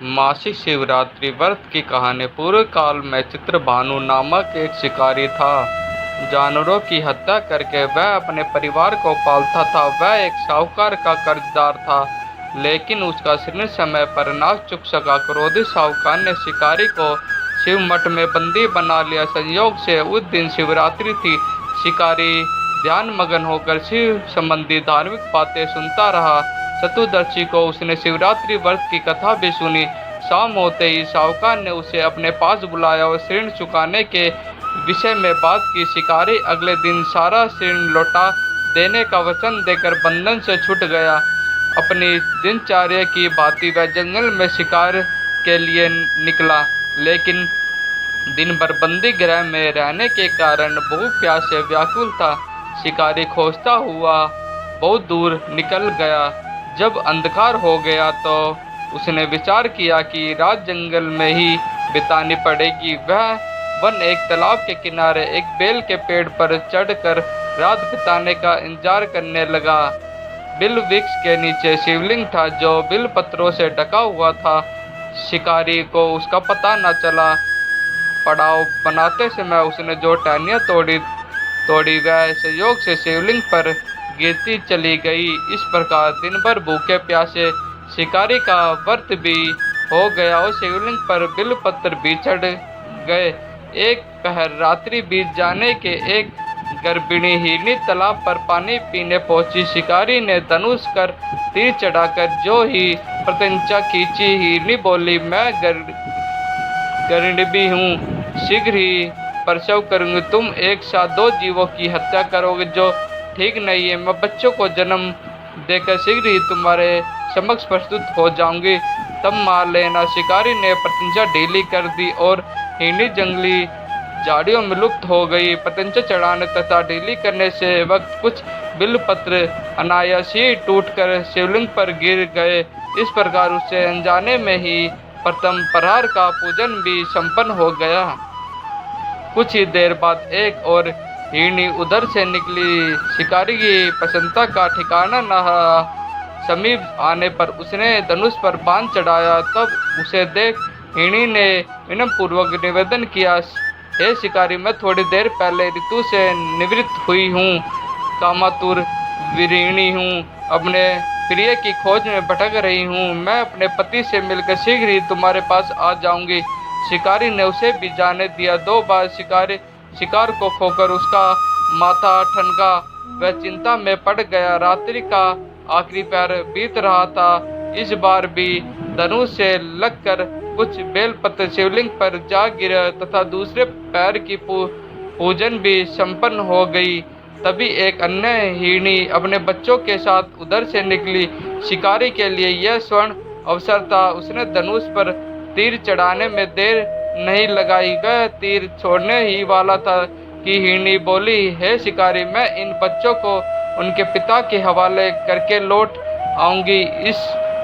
मासिक शिवरात्रि व्रत की कहानी। पूर्व काल में चित्रभानु नामक एक शिकारी था। जानवरों की हत्या करके वह अपने परिवार को पालता था। वह एक साहूकार का कर्जदार था, लेकिन उसका ऋण समय पर ना चुक सका। क्रोधित साहूकार ने शिकारी को शिव मठ में बंदी बना लिया। संयोग से उस दिन शिवरात्रि थी। शिकारी ध्यान मगन होकर शिव संबंधी धार्मिक बातें सुनता रहा। चतुर्दशी को उसने शिवरात्रि व्रत की कथा भी सुनी। शाम होते ही साहूकार ने उसे अपने पास बुलाया और ऋण चुकाने के विषय में बात की। शिकारी अगले दिन सारा ऋण लौटा देने का वचन देकर बंधन से छूट गया। अपनी दिनचर्या की भांति वह जंगल में शिकार के लिए निकला, लेकिन दिन भर बंदी गृह में रहने के कारण भूख प्यास से व्याकुल था। शिकारी खोजता हुआ बहुत दूर निकल गया। जब अंधकार हो गया तो उसने विचार किया कि रात जंगल में ही बितानी पड़ेगी। वह वन एक तालाब के किनारे एक बेल के पेड़ पर चढ़कर रात बिताने का इंतजार करने लगा। बिल वृक्ष के नीचे शिवलिंग था, जो बिल पत्रों से ढका हुआ था। शिकारी को उसका पता न चला। पड़ाव बनाते समय उसने जो टहनियाँ तोड़ी वह संयोग से शिवलिंग पर गिरती चली गई। इस प्रकार दिन भर भूखे प्यासे शिकारी का व्रत भी हो गया और शिवलिंग पर बिलपत्र भी चढ़ गए। एक पहर रात्रि बीत जाने के एक गर्भिणी हिरनी तालाब पर पानी पीने पहुंची। शिकारी ने धनुष कर तीर चढ़ाकर जो ही प्रत्यंचा खींची। हिरनी बोली, मैं गर्भिणी हूँ, शीघ्र ही प्रसव करूंगी। तुम एक साथ दो जीवों की हत्या करोगे, जो ठीक नहीं है। मैं बच्चों को जन्म देकर शीघ्र ही तुम्हारे समक्ष प्रस्तुत हो जाऊंगी, तब मार लेना। शिकारी ने प्रत्यंचा ढीली कर दी और हिरनी जंगली झाड़ियों में लुप्त हो गई। प्रत्यंचा चढ़ाने तथा ढीली करने से वक्त कुछ बिलपत्र अनायास ही टूटकर शिवलिंग पर गिर गए। इस प्रकार उससे अनजाने में ही प्रथम प्रहार का पूजन भी संपन्न हो गया। कुछ ही देर बाद एक और हिरनी उधर से निकली। शिकारी की प्रसन्नता का ठिकाना न रहा। समीप आने पर उसने धनुष पर बाण चढ़ाया। तब उसे देख हिरनी ने विनम्र पूर्वक निवेदन किया, हे शिकारी, मैं थोड़ी देर पहले ऋतु से निवृत्त हुई हूँ, कामातुर वीरिणी हूँ, अपने प्रिय की खोज में भटक रही हूँ। मैं अपने पति से मिलकर शीघ्र ही तुम्हारे पास आ जाऊंगी। शिकारी ने उसे भी जाने दिया। 2 बार शिकार को खोकर उसका माथा ठनका। वह चिंता में पड़ गया। रात्रि का आखिरी पहर बीत रहा था। इस बार भी धनुष से लगकर कुछ बेलपत्र शिवलिंग पर जा गिरा तथा दूसरे पैर की पूजन भी संपन्न हो गई। तभी एक अन्य हिरनी अपने बच्चों के साथ उधर से निकली। शिकारी के लिए यह स्वर्ण अवसर था। उसने धनुष पर तीर चढ़ाने में देर नहीं लगाई। वह तीर छोड़ने ही वाला था कि हिरनी बोली, हे शिकारी, मैं इन बच्चों को उनके पिता के हवाले करके लौट आऊंगी। इस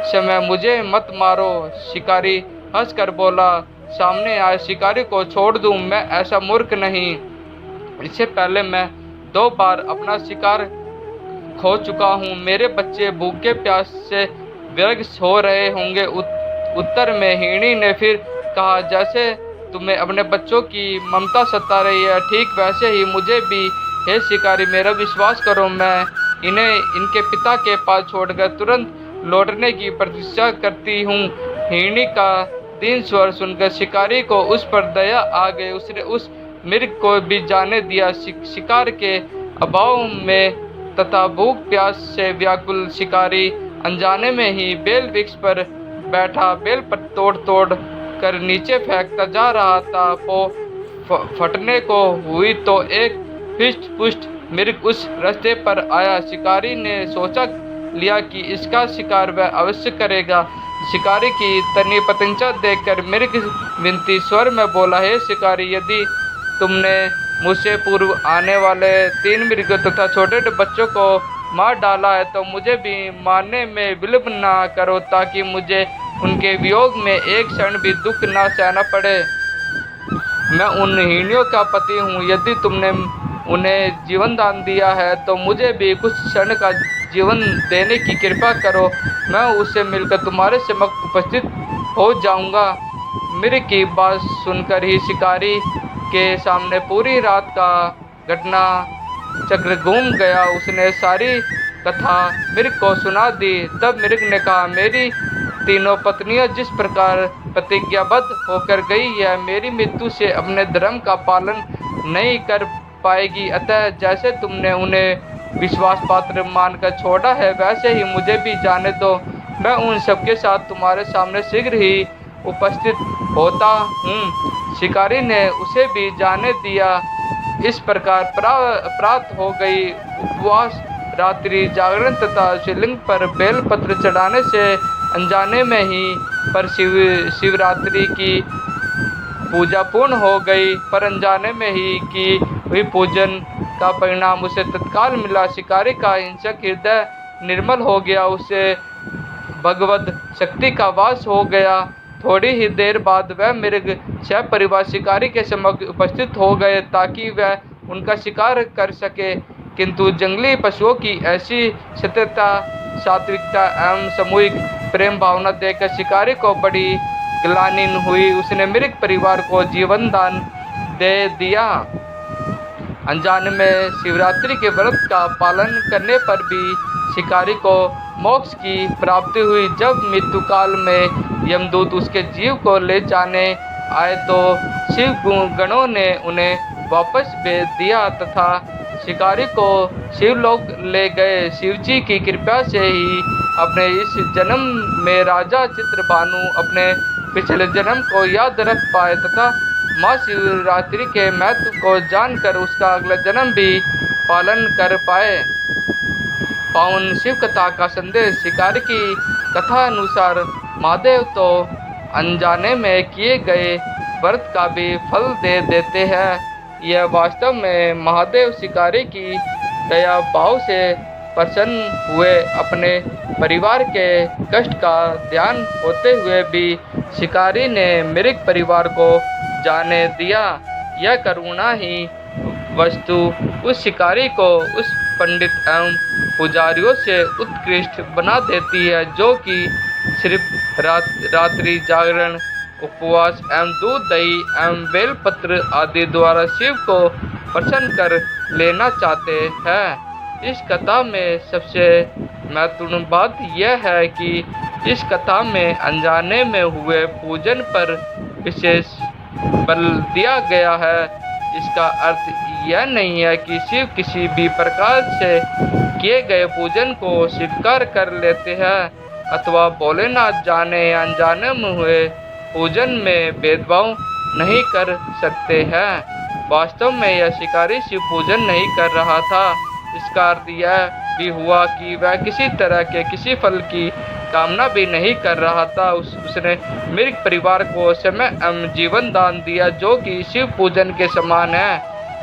समय मुझे मत मारो। शिकारी हंसकर बोला, सामने आए शिकारी को छोड़ दूं? मैं ऐसा मूर्ख नहीं। इससे पहले मैं 2 बार अपना शिकार खो चुका हूँ। मेरे बच्चे भूखे प्यास से व्यर्थ हो रहे होंगे। उत्तर में हिरनी ने फिर कहा, जैसे तुम्हें अपने बच्चों की ममता सता रही है, ठीक वैसे ही मुझे भी। हे शिकारी, मेरा विश्वास करो, मैं इन्हें इनके पिता के पास छोड़कर तुरंत लौटने की प्रतीक्षा करती हूँ। हिरनी का दीन स्वर सुनकर शिकारी को उस पर दया आ गई। उसने उस मृग को भी जाने दिया। शिकार के अभाव में तथा भूख प्यास से व्याकुल शिकारी अनजाने में ही बेल वृक्ष पर बैठा बेल पर तोड़ कर नीचे फेंकता जा रहा था। फटने को हुई तो एक हिष्ट पुष्ट मृग उस रास्ते पर आया। शिकारी ने सोचा लिया कि इसका शिकार वह अवश्य करेगा। शिकारी की तनी प्रत्यंचा देखकर मृग विनती स्वर में बोला, हे शिकारी, यदि तुमने मुझसे पूर्व आने वाले 3 मृग तथा छोटे बच्चों को मार डाला है, तो मुझे भी मारने में विलंब ना करो, ताकि मुझे उनके वियोग में एक क्षण भी दुख ना सहना पड़े। मैं उन हिरनियों का पति हूँ। यदि तुमने उन्हें जीवन दान दिया है, तो मुझे भी कुछ क्षण का जीवन देने की कृपा करो। मैं उससे मिलकर तुम्हारे समक्ष उपस्थित हो जाऊंगा। मिर्ग की बात सुनकर ही शिकारी के सामने पूरी रात का घटना चक्र घूम गया। उसने सारी कथा मिर्ग को सुना दी। तब मिर्ग ने कहा, मेरी तीनों पत्नियां जिस प्रकार प्रतिज्ञाबद्ध होकर गई है, मेरी मृत्यु से अपने धर्म का पालन नहीं कर पाएगी। अतः जैसे तुमने उन्हें विश्वास पात्र मानकर छोड़ा है, वैसे ही मुझे भी जाने दो। मैं उन सबके साथ तुम्हारे सामने शीघ्र ही उपस्थित होता हूँ। शिकारी ने उसे भी जाने दिया। इस प्रकार प्रात हो गई। उपवास, रात्रि जागरण तथा शिवलिंग पर बेलपत्र चढ़ाने से अनजाने में ही पर शिवरात्रि की पूजा पूर्ण हो गई। पर अनजाने में ही की हुई पूजन का परिणाम उसे तत्काल मिला। शिकारी का हिंसक हृदय निर्मल हो गया। उसे भगवत शक्ति का वास हो गया। थोड़ी ही देर बाद वह मृग सपरिवार शिकारी के समक्ष उपस्थित हो गए ताकि वह उनका शिकार कर सके। किंतु जंगली पशुओं की ऐसी सत्यता, सात्विकता एवं सामूहिक प्रेम भावना देखकर शिकारी को बड़ी ग्लानि हुई। उसने मृग परिवार को जीवन दान दे दिया। अनजाने में शिवरात्रि के व्रत का पालन करने पर भी शिकारी को मोक्ष की प्राप्ति हुई। जब मृत्यु काल में यमदूत उसके जीव को ले जाने आए तो शिव गणों ने उन्हें वापस भेज दिया तथा शिकारी को शिवलोक ले गए। शिवजी की कृपा से ही अपने इस जन्म में राजा चित्रभानु अपने पिछले जन्म को याद रख पाए तथा माँ शिवरात्रि के महत्व को जानकर उसका अगला जन्म भी पालन कर पाए। पावन शिव कथा का संदेश। शिकारी की कथा अनुसार महादेव तो अनजाने में किए गए व्रत का भी फल दे देते हैं। यह वास्तव में महादेव शिकारी की दया भाव से प्रसन्न हुए। अपने परिवार के कष्ट का ध्यान होते हुए भी शिकारी ने मृग परिवार को जाने दिया। यह करुणा ही वस्तु उस शिकारी को उस पंडित एवं पुजारियों से उत्कृष्ट बना देती है, जो कि सिर्फ रात्रि जागरण, उपवास एवं दूध, दही एवं बेलपत्र आदि द्वारा शिव को प्रसन्न कर लेना चाहते हैं। इस कथा में सबसे महत्वपूर्ण बात यह है कि इस कथा में अनजाने में हुए पूजन पर विशेष बल दिया गया है। इसका अर्थ यह नहीं है कि शिव किसी भी प्रकार से किए गए पूजन को स्वीकार कर लेते हैं अथवा भोलेनाथ जाने या अनजाने में हुए पूजन में भेदभाव नहीं कर सकते हैं। वास्तव में यह शिकारी शिव पूजन नहीं कर रहा था। इसका अर्थ यह भी हुआ कि वह किसी तरह के किसी फल की कामना भी नहीं कर रहा था। उसने मृग परिवार को समय एवं जीवन दान दिया, जो कि शिव पूजन के समान है।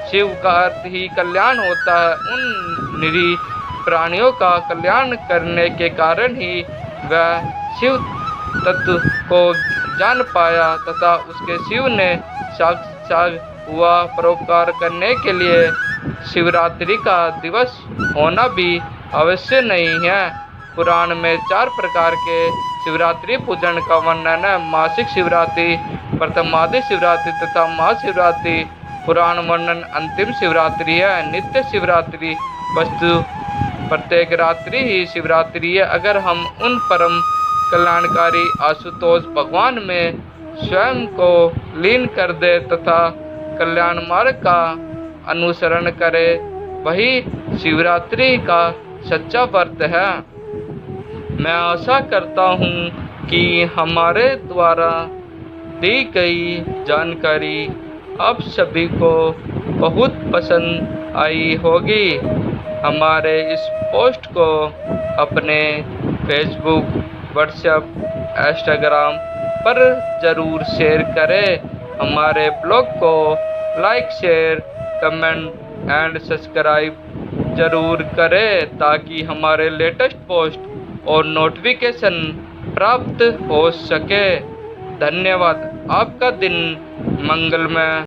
शिव का अर्थ ही कल्याण होता है। उन निरीह प्राणियों का कल्याण करने के कारण ही वह शिव तत्व को जान पाया तथा उसके शिव ने साक्षात हुआ। परोपकार करने के लिए शिवरात्रि का दिवस होना भी अवश्य नहीं है। पुराण में 4 प्रकार के शिवरात्रि पूजन का वर्णन है। मासिक शिवरात्रि, प्रथमादि शिवरात्रि तथा महाशिवरात्रि। पुराण वर्णन अंतिम शिवरात्रि है। नित्य शिवरात्रि वस्तु प्रत्येक रात्रि ही शिवरात्रि है। अगर हम उन परम कल्याणकारी आशुतोष भगवान में स्वयं को लीन कर दे तथा कल्याण मार्ग का अनुसरण करे, वही शिवरात्रि का सच्चा व्रत है। मैं आशा करता हूँ कि हमारे द्वारा दी गई जानकारी आप सभी को बहुत पसंद आई होगी। हमारे इस पोस्ट को अपने फेसबुक, व्हाट्सएप, इंस्टाग्राम पर ज़रूर शेयर करें। हमारे ब्लॉग को like, share, comment and subscribe ज़रूर करें ताकि हमारे लेटेस्ट पोस्ट और नोटिफिकेशन प्राप्त हो सके। धन्यवाद। आपका दिन मंगलमय